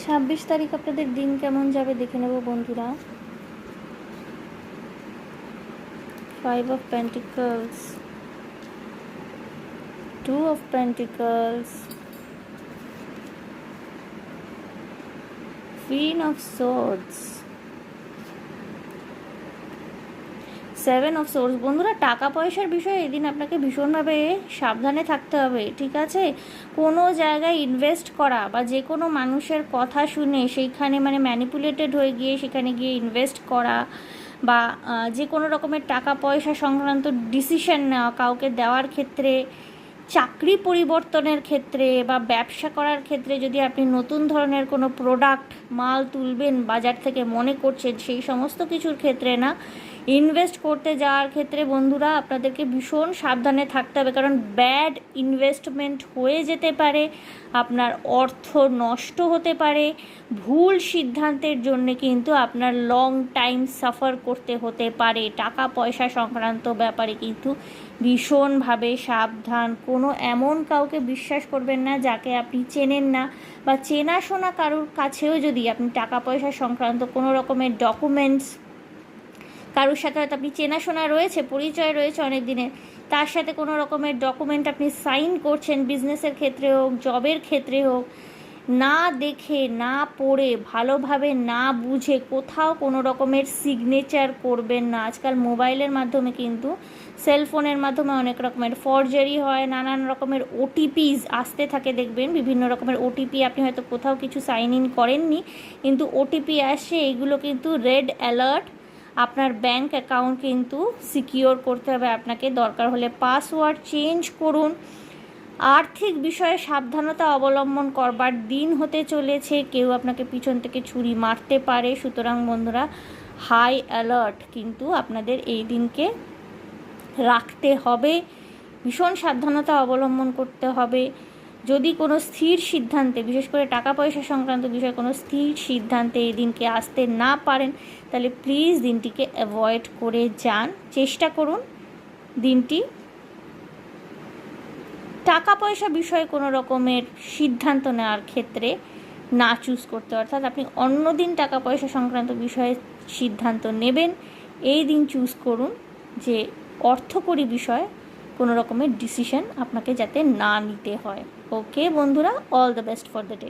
26 তারিখ আপনাদের দিন কেমন যাবে দেখে নেব বন্ধুরা। 5 of Pentacles, 2 of Pentacles, Queen of Swords, 7 of Swords। বন্ধুরা, টাকা পয়সার বিষয়ে এদিন আপনাকে ভীষণভাবে সাবধানে থাকতে হবে, ঠিক আছে? কোনো জায়গায় ইনভেস্ট করা বা যে কোনো মানুষের কথা শুনে সেইখানে ম্যানিপুলেটেড হয়ে গিয়ে সেখানে গিয়ে ইনভেস্ট করা বা যে কোনো রকমের টাকা পয়সা সংক্রান্ত ডিসিশন নেওয়া কাউকে দেওয়ার ক্ষেত্রে, চাকরি পরিবর্তনের ক্ষেত্রে বা ব্যবসা করার ক্ষেত্রে, যদি আপনি নতুন ধরনের কোনো প্রোডাক্ট মাল তুলবেন বাজার থেকে মনে করছেন, সেই সমস্ত কিছুর ক্ষেত্রে না, ইনভেস্ট করতে যাওয়ার ক্ষেত্রে বন্ধুরা আপনাদেরকে ভীষণ সাবধানে থাকতে হবে, কারণ ব্যাড ইনভেস্টমেন্ট হয়ে যেতে পারে, আপনার অর্থ নষ্ট হতে পারে, ভুল সিদ্ধান্তের জন্য কিন্তু আপনার লং টাইম সাফার করতে হতে পারে। টাকা পয়সা সংক্রান্ত ব্যাপারে কিন্তু ভীষণভাবে সাবধান। কোনো এমন কাউকে বিশ্বাস করবেন না যাকে আপনি চেনেন না, বা চেনাশোনা কারোর কাছেও যদি আপনি টাকা পয়সা সংক্রান্ত কোনো রকমের ডকুমেন্টস, কারোর সাথে হয়তো আপনি চেনাশোনা রয়েছে, পরিচয় রয়েছে অনেক দিনের, তার সাথে কোনো রকমের ডকুমেন্ট আপনি সাইন করছেন, বিজনেসের ক্ষেত্রে হোক, জবের ক্ষেত্রে হোক, না দেখে না পড়ে ভালোভাবে না বুঝে কোথাও কোনো রকমের সিগনেচার করবেন না। আজকাল মোবাইলের মাধ্যমে কিন্তু, সেলফোনের মাধ্যমে অনেক রকমের ফরজারি হয়, নানান রকমের ওটিপিস আসতে থাকে, দেখবেন বিভিন্ন রকমের ওটিপি। আপনি হয়তো কোথাও কিছু সাইন ইন করেননি কিন্তু ওটিপি আসে, এগুলো কিন্তু রেড অ্যালার্ট। আপনার ব্যাংক অ্যাকাউন্ট কিন্তু সিকিওর করতে হবে আপনাকে, দরকার হলে পাসওয়ার্ড চেঞ্জ করুন। আর্থিক বিষয়ে সাবধানতা অবলম্বন করবার দিন হতে চলেছে, কেউ আপনাকে পিছন থেকে ছুরি মারতে পারে, সুতরাং বন্ধুরা হাই অ্যালার্ট কিন্তু আপনাদের এই দিনকে রাখতে হবে, ভীষণ সাবধানতা অবলম্বন করতে হবে। যদি কোনো স্থির সিদ্ধান্তে, বিশেষ করে টাকা পয়সা সংক্রান্ত বিষয়ে কোনো স্থির সিদ্ধান্তে এই দিনকে আসতে না পারেন, তাহলে প্লিজ দিনটিকে অ্যাভয়েড করে যান। চেষ্টা করুন দিনটি টাকা পয়সা বিষয়ে কোনো রকমের সিদ্ধান্ত নেওয়ার ক্ষেত্রে না চুজ করতে, অর্থাৎ আপনি অন্য দিন টাকা পয়সা সংক্রান্ত বিষয়ে সিদ্ধান্ত নেবেন, এই দিন চুজ করুন যে অর্থকরী বিষয়ে কোনো রকমের ডিসিশন আপনাকে যাতে না নিতে হয়। ওকে বন্ধুরা, all the best for the day.